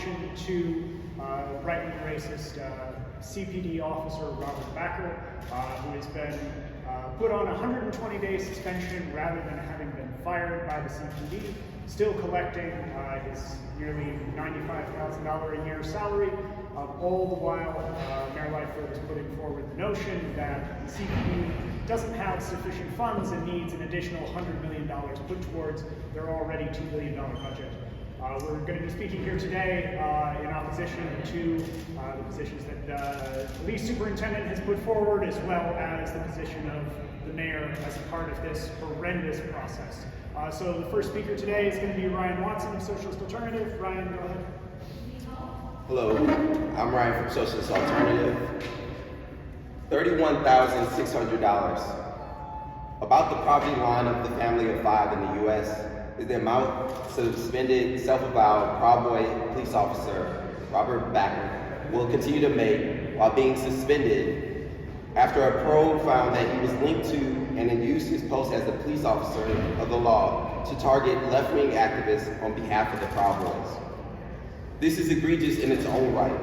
opposition to right-wing racist CPD officer Robert Bakker, who has been put on a 120-day suspension rather than having been fired by the CPD, still collecting his nearly $95,000 a year salary. All the while, Mayor Lightfoot is putting forward the notion that the CPD doesn't have sufficient funds and needs an additional $100 million put towards their already $2 billion budget. We're going to be speaking here today in opposition to the positions that the police superintendent has put forward, as well as the position of the mayor as a part of this horrendous process. So the first speaker today is going to be Ryan Watson of Socialist Alternative. Ryan, go ahead. Hello, I'm Ryan from Socialist Alternative. $31,600. About the poverty line of the family of 5 in the U.S. is the amount suspended, self-avowed Proud Boy police officer Robert Bakker will continue to make while being suspended after a probe found that he was linked to and used his post as a police officer of the law to target left-wing activists on behalf of the Proud Boys. This is egregious in its own right,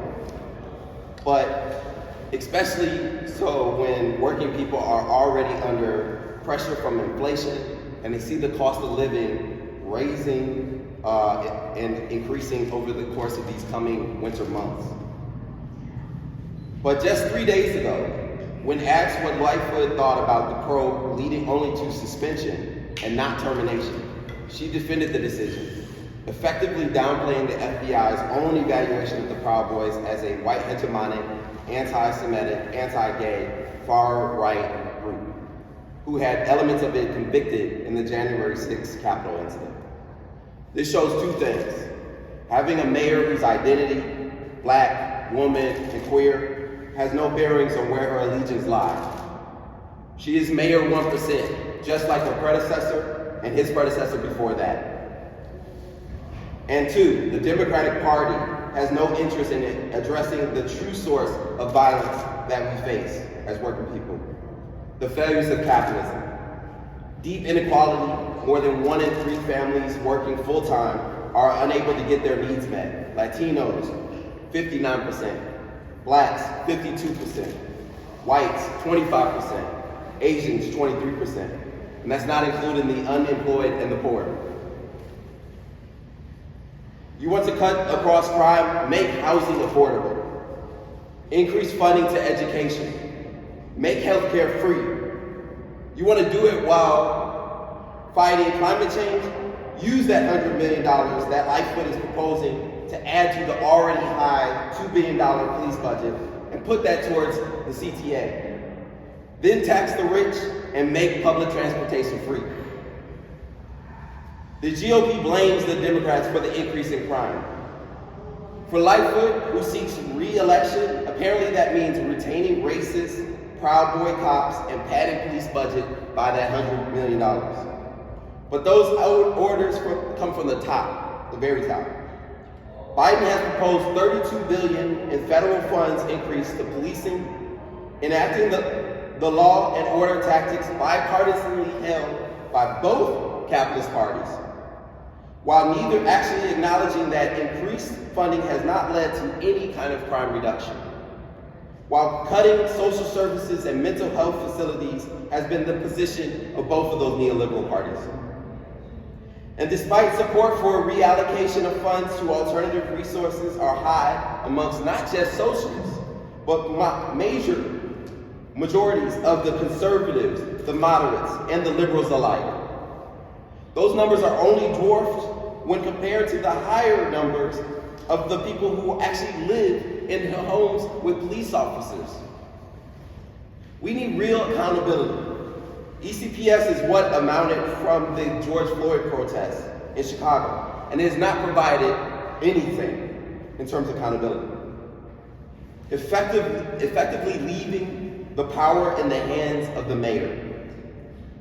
but especially so when working people are already under pressure from inflation and they see the cost of living rising and increasing over the course of these coming winter months. But just 3 days ago, when asked what Lightfoot thought about the probe leading only to suspension and not termination, she defended the decision, effectively downplaying the FBI's own evaluation of the Proud Boys as a white hegemonic, anti-Semitic, anti-gay, far-right group, who had elements of it convicted in the January 6th Capitol incident. This shows two things. Having a mayor whose identity, black, woman, and queer, has no bearings on where her allegiance lies. She is Mayor 1%, just like her predecessor and his predecessor before that. And two, the Democratic Party has no interest in addressing the true source of violence that we face as working people. The failures of capitalism. Deep inequality, more than 1 in 3 families working full-time are unable to get their needs met. Latinos, 59%. Blacks, 52%. Whites, 25%. Asians, 23%. And that's not including the unemployed and the poor. You want to cut across crime? Make housing affordable. Increase funding to education. Make healthcare free. You want to do it while fighting climate change? Use that $100 million that Lightfoot is proposing to add to the already high $2 billion police budget and put that towards the CTA. Then tax the rich and make public transportation free. The GOP blames the Democrats for the increase in crime. For Lightfoot, who seeks re-election, apparently that means retaining racist, Proud Boy cops and padding police budget by that $100 million. But those orders come from the top, the very top. Biden has proposed $32 billion in federal funds increase to policing, enacting the law and order tactics bipartisanly held by both capitalist parties, while neither actually acknowledging that increased funding has not led to any kind of crime reduction, while cutting social services and mental health facilities has been the position of both of those neoliberal parties. And despite support for reallocation of funds to alternative resources are high amongst not just socialists, but majorities of the conservatives, the moderates, and the liberals alike. Those numbers are only dwarfed when compared to the higher numbers of the people who actually live in homes with police officers. We need real accountability. ECPS is what amounted from the George Floyd protests in Chicago, and it has not provided anything in terms of accountability. Effectively leaving the power in the hands of the mayor.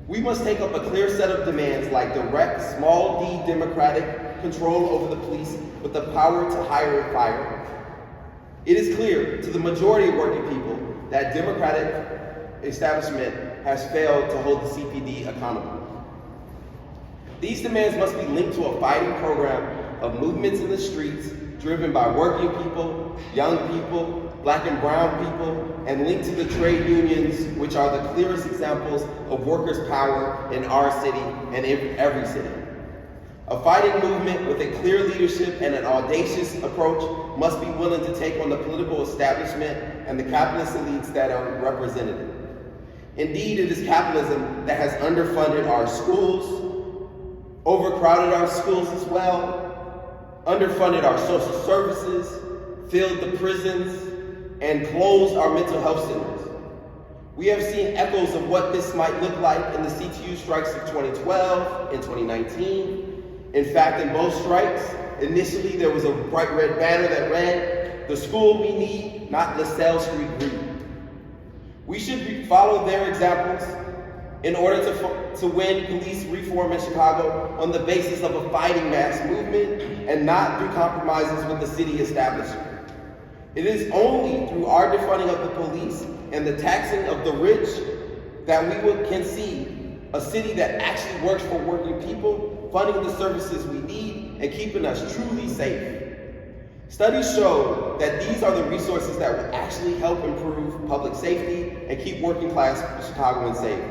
We must take up a clear set of demands like direct, small d democratic control over the police with the power to hire and fire. It is clear to the majority of working people that Democratic establishment has failed to hold the CPD accountable. These demands must be linked to a fighting program of movements in the streets, driven by working people, young people, Black and brown people, and linked to the trade unions, which are the clearest examples of workers' power in our city and in every city. A fighting movement with a clear leadership and an audacious approach must be willing to take on the political establishment and the capitalist elites that are represented. Indeed, it is capitalism that has underfunded our schools, overcrowded our schools as well, underfunded our social services, filled the prisons, and closed our mental health centers. We have seen echoes of what this might look like in the CTU strikes of 2012 and 2019. In fact, in both strikes, initially there was a bright red banner that read, "The school we need, not LaSalle Street greed." We should follow their examples in order to win police reform in Chicago on the basis of a fighting mass movement and not through compromises with the city establishment. It is only through our defunding of the police and the taxing of the rich that we can see a city that actually works for working people, funding the services we need, and keeping us truly safe. Studies show that these are the resources that will actually help improve public safety and keep working class Chicagoans safe.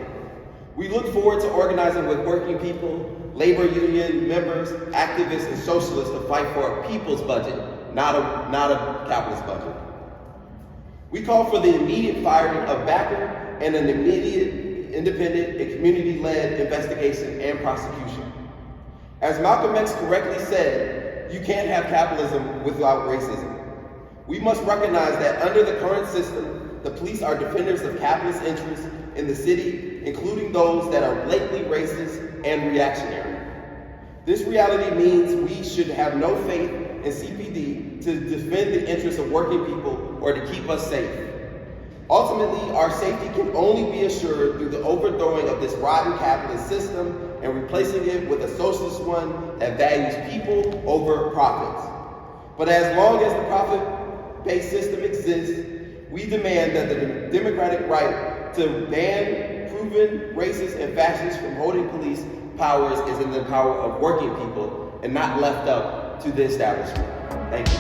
We look forward to organizing with working people, labor union members, activists, and socialists to fight for a people's budget, not a capitalist budget. We call for the immediate firing of Bakker and an immediate, independent, and community-led investigation and prosecution. As Malcolm X correctly said, you can't have capitalism without racism. We must recognize that under the current system, the police are defenders of capitalist interests in the city, including those that are blatantly racist and reactionary. This reality means we should have no faith in CPD to defend the interests of working people or to keep us safe. Ultimately, our safety can only be assured through the overthrowing of this rotten capitalist system and replacing it with a socialist one that values people over profits. But as long as the profit-based system exists, we demand that the democratic right to ban proven racists and fascists from holding police powers is in the power of working people and not left up to the establishment. Thank you.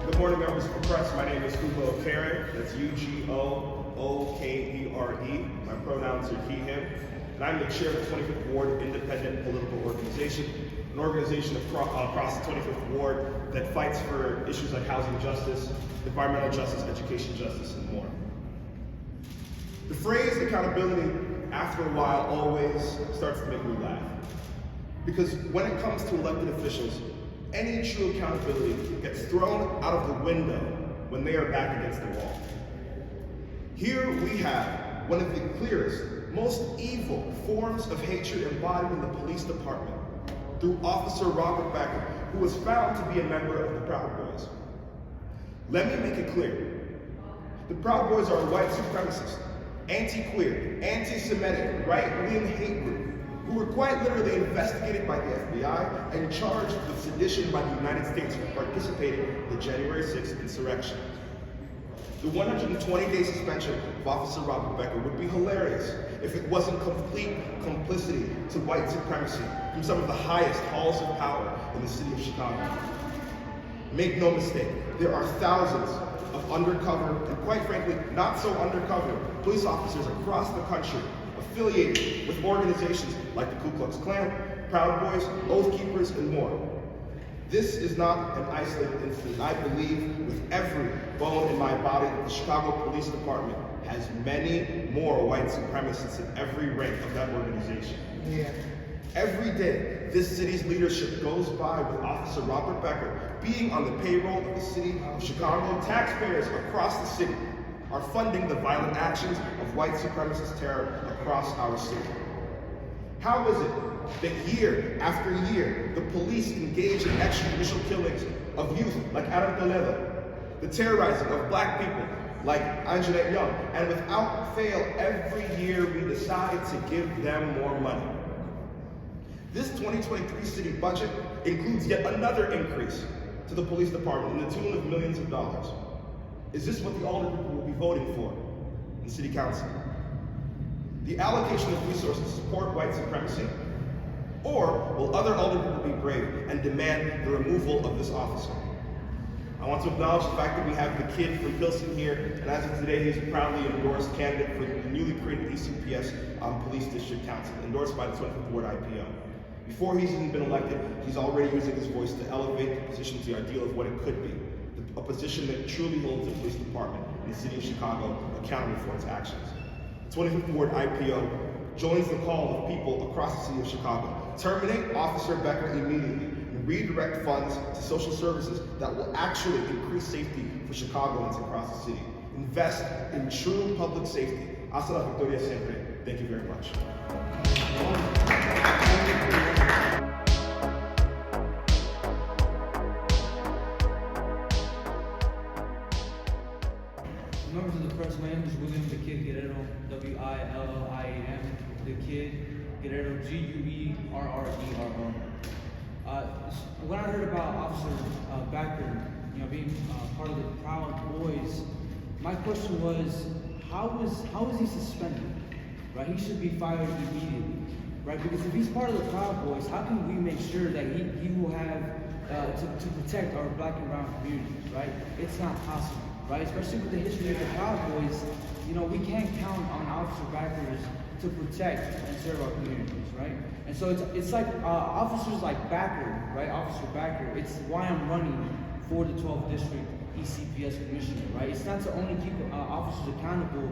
Good morning, members of the press. My name is Ugo Okere. That's U-G-O-O-K-E-R-E. My pronouns are he, him. And I'm the chair of the 25th Ward Independent Political Organization, an organization across the 25th Ward that fights for issues like housing justice, environmental justice, education justice, and more. The phrase accountability, after a while, always starts to make me laugh. Because when it comes to elected officials, any true accountability gets thrown out of the window when they are back against the wall. Here we have one of the clearest, most evil forms of hatred embodied in the police department through Officer Robert Bakker, who was found to be a member of the Proud Boys. Let me make it clear. The Proud Boys are a white supremacist, anti-queer, anti-Semitic, right-wing hate group who were quite literally investigated by the FBI and charged with sedition by the United States for participating in the January 6th insurrection. The 120-day suspension of Officer Robert Bakker would be hilarious if it wasn't complete complicity to white supremacy from some of the highest halls of power in the city of Chicago. Make no mistake, there are thousands of undercover and quite frankly, not so undercover police officers across the country affiliated with organizations like the Ku Klux Klan, Proud Boys, Oath Keepers, and more. This is not an isolated incident. I believe with every bone in my body that the Chicago Police Department has many more white supremacists in every rank of that organization. Yeah. Every day, this city's leadership goes by with Officer Robert Bakker being on the payroll of the city of Chicago. Taxpayers across the city are funding the violent actions of white supremacist terror across our city. How is it that year after year, the police engage in extrajudicial killings of youth like Adam Toledo, the terrorizing of black people like Anjanette Young, and without fail, every year we decide to give them more money? This 2023 city budget includes yet another increase to the police department in the tune of millions of dollars. Is this what the Alderperson will be voting for in City Council? the allocation of resources support white supremacy? Or will other alderpeople be brave and demand the removal of this officer? I want to acknowledge the fact that we have the kid from Pilsen here, and as of today, he's a proudly endorsed candidate for the newly created ECPS Police District Council, endorsed by the 25th Ward IPO. Before he's even been elected, he's already using his voice to elevate the position to the ideal of what it could be, a position that truly holds the police department in the city of Chicago accountable for its actions. The 25th Ward IPO joins the call of people across the city of Chicago. Terminate Officer Bakker immediately and redirect funds to social services that will actually increase safety for Chicagoans across the city. Invest in true public safety. Hasta la victoria siempre. Thank you very much. Members of the press, my name is William the Kid Guerrero, W-I-L-L-I-A-M, the Kid Guerrero, G-U-E-R-R-E-R-O. When I heard about Officer Bakker, being part of the Proud Boys, my question was, how is he suspended? Right, he should be fired immediately, right? Because if he's part of the Proud Boys, how can we make sure that he will have to protect our black and brown communities, right? It's not possible, right? Especially with the history of the Proud Boys, we can't count on Officer Bakker to protect and serve our communities, right? And so it's like officers like Bakker, right? Officer Bakker, it's why I'm running for the 12th District ECPS Commissioner, right? It's not to only keep officers accountable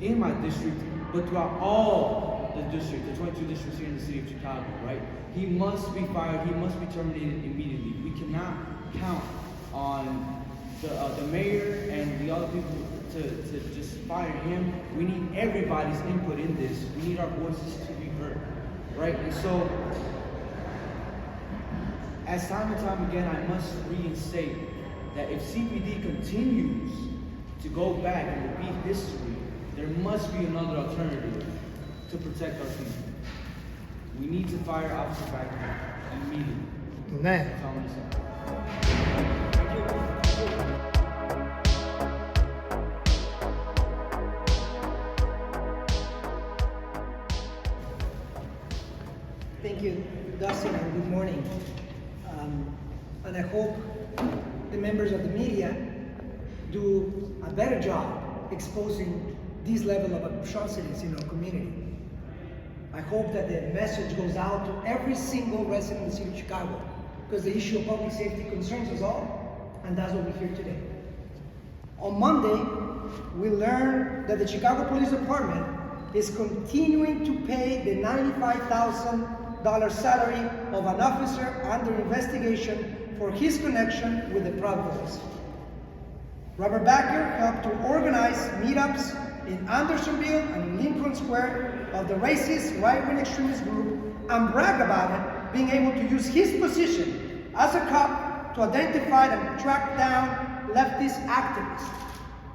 in my district, but throughout all the districts, the 22 districts here in the city of Chicago, right? He must be fired, he must be terminated immediately. We cannot count on the mayor and the other people to just fire him. We need everybody's input in this. We need our voices to be heard, right? And so, as time and time again, I must reinstate that if CPD continues to go back and repeat history, there must be another alternative to protect our people. We need to fire Officer Bakker immediately. Nah. That's all I'm gonna say. Thank you, Dustin, and good morning. And I hope the members of the media do a better job exposing this level of atrocities in our community. I hope that the message goes out to every single resident of the city of Chicago, because the issue of public safety concerns us all, and that's what we hear today. On Monday, we learned that the Chicago Police Department is continuing to pay the $95,000 salary of an officer under investigation for his connection with the Proud Boys. Robert Bakker helped to organize meetups in Andersonville and in Lincoln Square of the racist right-wing extremist group and brag about it, being able to use his position as a cop to identify and track down leftist activists.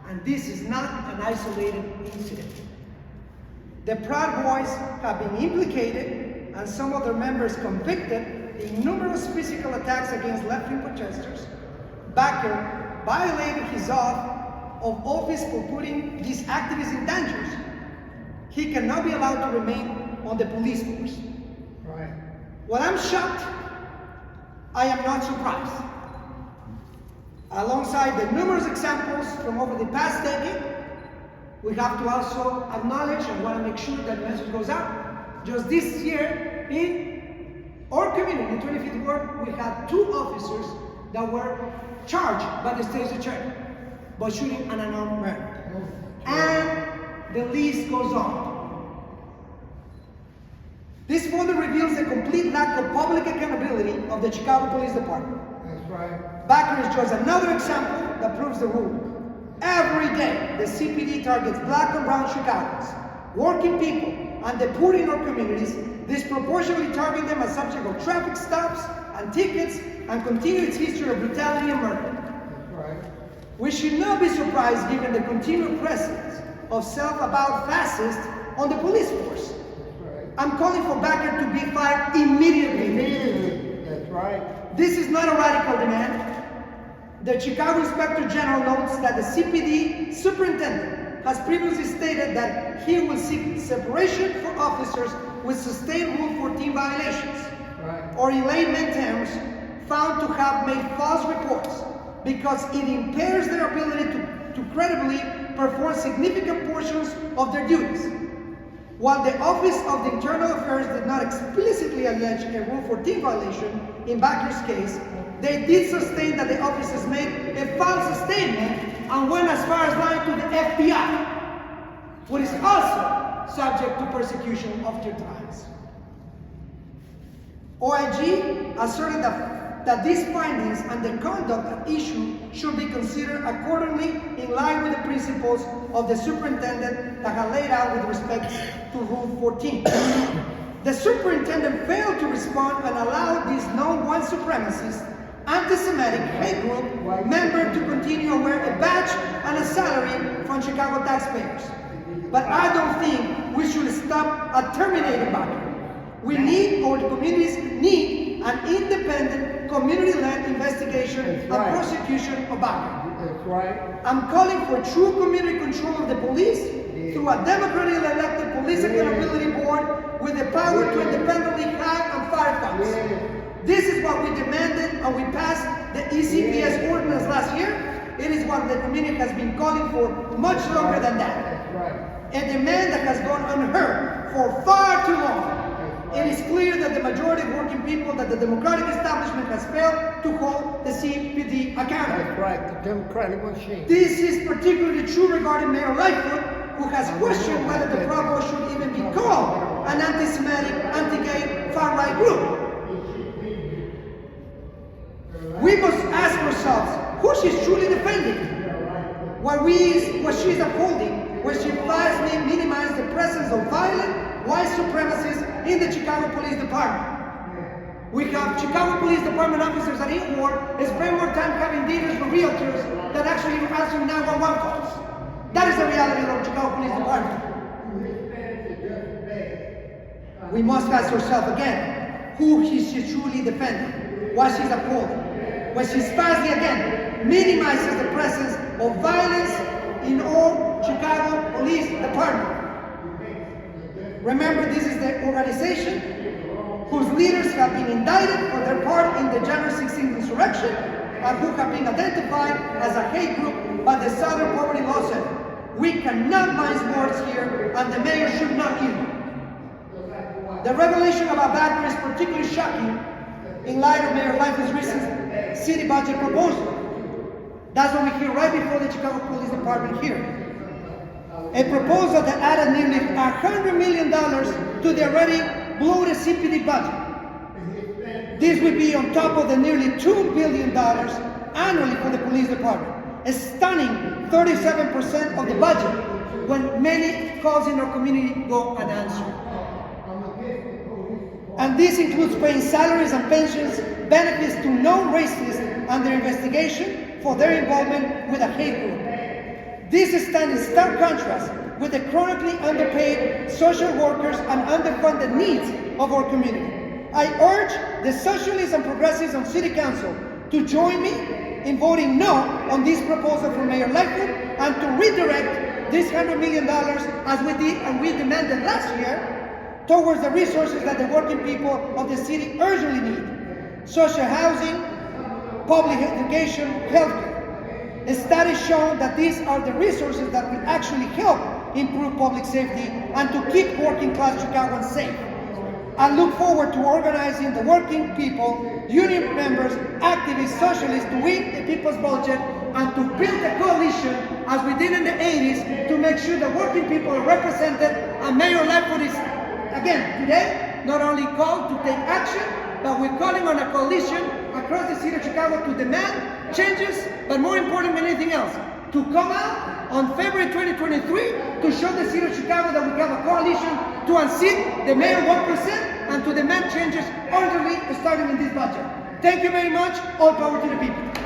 And this is not an isolated incident. The Proud Boys have been implicated and some of their members convicted in numerous physical attacks against left-wing protesters. Bakker violated his oath of office for putting these activists in danger. He cannot be allowed to remain on the police force. Right. While I'm shocked, I am not surprised. Alongside the numerous examples from over the past decade, we have to also acknowledge and want to make sure that the message goes out. Just this year, in our community, the 25th Ward, we had 2 officers that were charged by the state's attorney by shooting an unarmed man. And the list goes on. This further reveals the complete lack of public accountability of the Chicago Police Department. That's right. Bakker is just another example that proves the rule. Every day, the CPD targets black and brown Chicagoans, working people, and the poor in our communities, disproportionately targeting them as subject of traffic stops and tickets, and continue its history of brutality and murder. That's right. We should not be surprised given the continued presence of self-avowed fascists on the police force. That's right. I'm calling for Bakker to be fired immediately. Immediately. That's right. This is not a radical demand. The Chicago Inspector General notes that the CPD superintendent has previously stated that he will seek separation for officers with sustained Rule 14 violations, Right. or in layman terms, found to have made false reports, because it impairs their ability to credibly perform significant portions of their duties. While the Office of the Internal Affairs did not explicitly allege a Rule 14 violation in Bakker's case, they did sustain that the office has made a false statement and went as far as lying to the FBI, what is also subject to persecution of their trials. OIG asserted that these findings and the conduct at issue should be considered accordingly in line with the principles of the superintendent that had laid out with respect to Rule 14. The superintendent failed to respond and allowed this known white supremacist, anti-Semitic hate group member to continue to wear a badge and a salary from Chicago taxpayers. But I don't think we should stop at terminating Bakker. We need, or the communities need, an independent, community-led investigation and prosecution of Bakker. That's right. I'm calling for true community control of the police through a democratically elected police accountability board with the power to independently hire and fire cops. This is what we demanded, and we passed the ECPS ordinance last year. It is what the community has been calling for much longer than that. That's right. A demand that has gone unheard for far too long. It is clear that the majority of working people, that the democratic establishment has failed to hold the CPD accountable. That's right. The Democratic machine. This is particularly true regarding Mayor Lightfoot, who has questioned whether the Provo should even be called an anti-Semitic, anti-gay, far-right group. We must ask ourselves who she's truly defending. What she's upholding, when she falsely minimizes the presence of violent white supremacists in the Chicago Police Department. We have Chicago Police Department officers that in Ward spend more time having dinners with realtors than actually answering 911 calls. That is the reality of the Chicago Police Department. We must ask ourselves again, who is she truly defending? What she's upholding? When she falsely again minimizes the presence of violence in all Chicago Police Department. Remember, this is the organization whose leaders have been indicted for their part in the January 16th insurrection and who have been identified as a hate group by the Southern Poverty Law Center. We cannot mince words here, and the mayor should not either. The revelation about Bakker is particularly shocking in light of Mayor Lightfoot's recent city budget proposal. That's what we hear right before the Chicago Police Department hearing. A proposal that added nearly $100 million to the already bloated CPD budget. This would be on top of the nearly $2 billion annually for the police department. A stunning 37% of the budget, when many calls in our community go unanswered. And this includes paying salaries and pensions, benefits to known racists and their investigation for their involvement with a hate group. This stands in stark contrast with the chronically underpaid social workers and underfunded needs of our community. I urge the socialists and progressives on City Council to join me in voting no on this proposal from Mayor Lightfoot and to redirect this $100 million as we did and we demanded last year towards the resources that the working people of the city urgently need. Social housing, public education, healthcare. Studies show that these are the resources that will actually help improve public safety and to keep working class Chicagoans safe. I look forward to organizing the working people, union members, activists, socialists to win the people's budget and to build a coalition as we did in the 80s to make sure the working people are represented, and Mayor Lightfoot is, again, today, not only called to take action, but we're calling on a coalition across the city of Chicago to demand changes, but more important than anything else, to come out on February 2023 to show the city of Chicago that we have a coalition to unseat the mayor 1% and to demand changes orderly starting in this budget. Thank you very much. All power to the people.